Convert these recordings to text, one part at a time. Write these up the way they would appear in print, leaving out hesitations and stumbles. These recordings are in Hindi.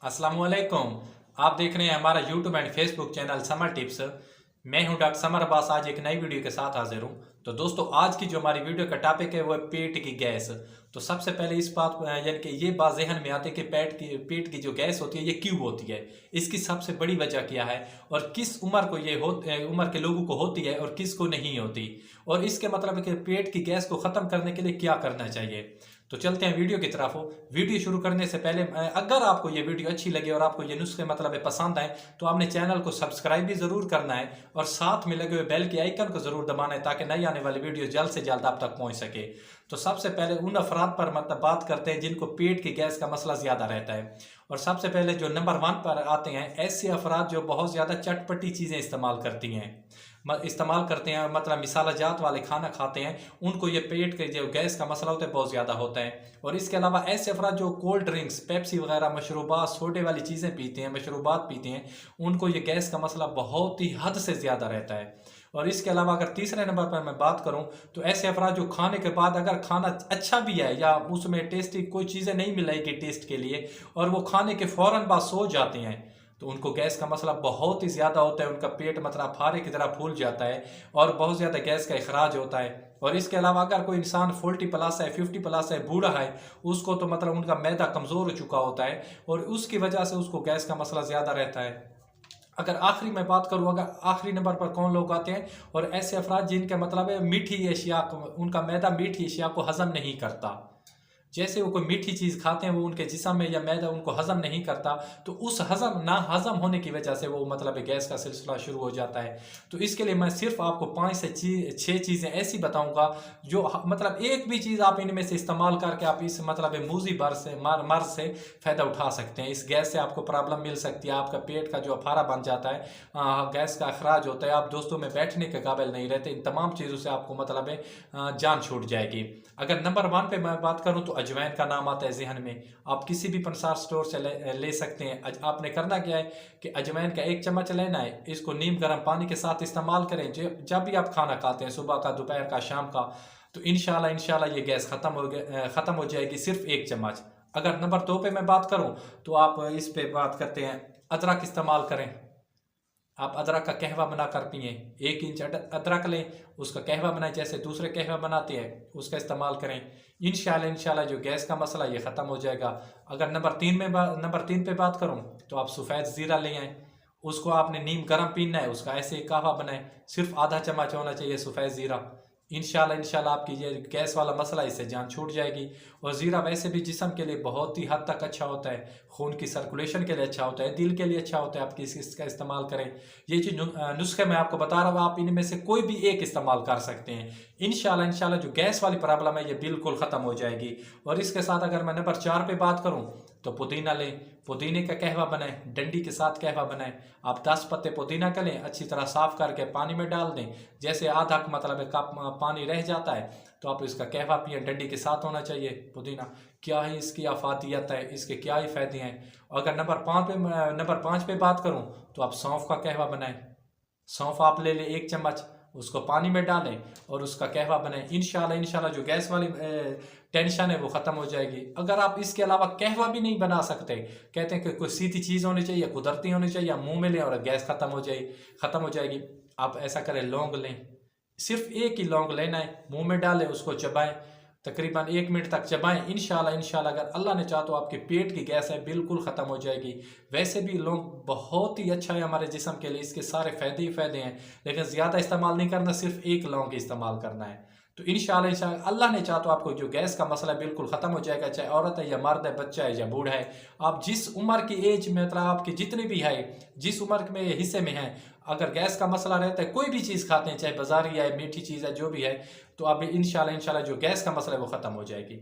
अस्सलामुअलैकुम। आप देख रहे हैं हमारा YouTube and Facebook channel summer tips. मैं हूं डॉक्टर समर अब्बास। आज एक नई वीडियो के साथ हाजिर हूं। तो दोस्तों, आज की जो हमारी वीडियो का टॉपिक है वो है पेट की गैस। तो सबसे पहले इस बात यानी कि ये बात ज़हन में आती है कि पेट की जो गैस होती है ये क्यों होती है, इसकी सबसे बड़ी वजह क्या है और किस उम्र को ये उम्र के लोगों को होती है और किस को नहीं होती, और इसके मतलब है कि पेट की गैस को ख़त्म करने के लिए क्या करना चाहिए। तो चलते हैं वीडियो की तरफ। वीडियो शुरू करने से पहले अगर आपको ये वीडियो अच्छी लगे और आपको ये नुस्खे मतलब पसंद आए तो आपने चैनल को सब्सक्राइब भी ज़रूर करना है और साथ में लगे हुए बेल के आइकन को ज़रूर दबाना है ताकि नई आने वाली वीडियो जल्द से जल्द आप तक पहुंच सके। तो सबसे पहले उन अफराद पर मतलब बात करते हैं जिनको पेट की गैस का मसला ज़्यादा रहता है। और सबसे पहले जो नंबर 1 पर आते हैं, ऐसे अफराद जो बहुत ज़्यादा चटपटी चीज़ें इस्तेमाल करते हैं, मतलब मिसाला जात वाले खाना खाते हैं, उनको ये पेट के जो गैस का मसला होता है बहुत ज़्यादा होता है। और इसके अलावा ऐसे अफराद जो कोल्ड ड्रिंक्स, पेप्सी वगैरह मशरूबात, सोडे वाली चीज़ें पीते हैं, मशरूबात पीते हैं, उनको ये गैस का मसला बहुत ही हद से ज़्यादा रहता है। और इसके अलावा अगर तीसरे नंबर पर मैं बात करूं तो ऐसे अफराद जो खाने के बाद अगर खाना अच्छा भी है या उसमें टेस्टी कोई चीज़ें नहीं मिलेगी टेस्ट के लिए और वो खाने के फ़ौरन बाद सो जाते हैं, तो उनको गैस का मसला बहुत ही ज़्यादा होता है। उनका पेट मतलब फारे की तरह फूल जाता है और बहुत ज़्यादा गैस का इखराज होता है। और इसके अलावा अगर कोई इंसान 40 प्लस है, 50 प्लस है, बूढ़ा है, उसको तो मतलब उनका मैदा कमज़ोर हो चुका होता है और उसकी वजह से उसको गैस का मसला ज़्यादा रहता है। अगर आखिरी मैं बात करूँ, अगर आखिरी नंबर पर कौन लोग आते हैं, और ऐसे अफराद जिनका मतलब है मीठी अशिया, उनका मैदा मीठी अशिया को हज़म नहीं करता। जैसे वो कोई मीठी चीज़ खाते हैं वो उनके जिस्म में या मैदा उनको हज़म नहीं करता, तो उस ना हज़म होने की वजह से वो मतलब गैस का सिलसिला शुरू हो जाता है। तो इसके लिए मैं सिर्फ आपको 5 से 6 चीज़ें ऐसी बताऊंगा जो मतलब एक भी चीज़ आप इनमें से इस्तेमाल करके आप इस मतलब मूजी मर्ज से फ़ायदा उठा सकते हैं। इस गैस से आपको प्रॉब्लम मिल सकती है, आपका पेट का जो अफारा बन जाता है, गैस का अखराज होता है, आप दोस्तों में बैठने के काबिल नहीं रहते। इन तमाम चीज़ों से आपको मतलब जान छूट जाएगी। अगर नंबर 1 पे मैं बात करूं तो अजवाइन का नाम आता है जहन में। आप किसी भी पंसार स्टोर से ले सकते हैं। आपने करना क्या है कि अजवाइन का 1 चम्मच लेना है, इसको नीम गर्म पानी के साथ इस्तेमाल करें जब भी आप खाना खाते हैं, सुबह का, दोपहर का, शाम का, तो इंशाल्लाह ये गैस ख़त्म हो जाएगी सिर्फ 1 चम्मच। अगर नंबर 2 पे मैं बात करूँ तो आप इस पे बात करते हैं अदरक इस्तेमाल करें। आप अदरक का कहवा बनाकर पिए। 1 इंच अदरक लें, उसका कहवा बनाएं, जैसे दूसरे कहवा बनाते हैं उसका इस्तेमाल करें। इंशाल्लाह जो गैस का मसला ये ख़त्म हो जाएगा। अगर नंबर 3 पे बात करूं तो आप सफ़ेद ज़ीरा ले आएँ, उसको आपने नीम गर्म पीना है, उसका ऐसे कहवा बनाएं, सिर्फ आधा चम्मच होना चाहिए सफ़ेद ज़ीरा। इंशाल्लाह आपकी ये गैस वाला मसला इससे जान छूट जाएगी। और ज़ीरा वैसे भी जिस्म के लिए बहुत ही हद तक अच्छा होता है, खून की सर्कुलेशन के लिए अच्छा होता है, दिल के लिए अच्छा होता है। आप इसका इस्तेमाल करें। ये जो नुस्खे मैं आपको बता रहा हूँ, आप इनमें से कोई भी एक इस्तेमाल कर सकते हैं। इंशाल्लाह जो गैस वाली प्रॉब्लम है ये बिल्कुल ख़त्म हो जाएगी। और इसके साथ अगर मैं नंबर 4 पे बात करूँ तो पुदीना लें, पुदीने का कहवा बनाएं, डंडी के साथ कहवा बनाएं। आप 10 पत्ते पुदीना का लें, अच्छी तरह साफ़ करके पानी में डाल दें, जैसे आधा मतलब कप पानी रह जाता है तो आप इसका कहवा पिए। डंडी के साथ होना चाहिए पुदीना। क्या ही इसकी अफादियत है, इसके क्या ही फ़ायदे हैं। अगर नंबर 5 पे बात करूं तो आप सौंफ का कहवा बनाएं। सौंफ आप ले लें 1 चम्मच, उसको पानी में डालें और उसका कहवा बनाएं। इंशाल्लाह जो गैस वाली टेंशन है वो ख़त्म हो जाएगी। अगर आप इसके अलावा कहवा भी नहीं बना सकते, कहते हैं कि कोई सीधी चीज़ होनी चाहिए, कुदरती होनी चाहिए, या मुंह में लें और गैस ख़त्म हो जाएगी, आप ऐसा करें, लौंग लें। सिर्फ 1 ही लौंग लेना है, मुंह में डालें, उसको चबाएं, तकरीबन 1 मिनट तक चबाएं। इंशाल्लाह अगर अल्लाह ने चाहा तो आपके पेट की गैस है बिल्कुल ख़त्म हो जाएगी। वैसे भी लौंग बहुत ही अच्छा है हमारे जिस्म के लिए, इसके सारे फ़ायदे ही फ़ायदे हैं, लेकिन ज़्यादा इस्तेमाल नहीं करना, सिर्फ 1 लौंग इस्तेमाल करना है। तो इंशाल्लाह अल्लाह ने चाहा तो आपको जो गैस का मसला बिल्कुल ख़त्म हो जाएगा, चाहे औरत है या मर्द है, बच्चा है या बूढ़ा है। आप जिस उम्र की एज में, मतलब आपके जितने भी है, जिस उम्र में हिस्से में हैं, अगर गैस का मसला रहता है, कोई भी चीज़ खाते हैं, चाहे बाजारी है, मीठी चीज़ है, जो भी है, तो अब इंशाल्लाह जो गैस का मसला है वो ख़त्म हो जाएगी।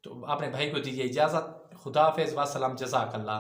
तो अपने भाई को दीजिए इजाज़त। खुदा हाफिज़, वस्सलाम, जज़ाकल्लाह।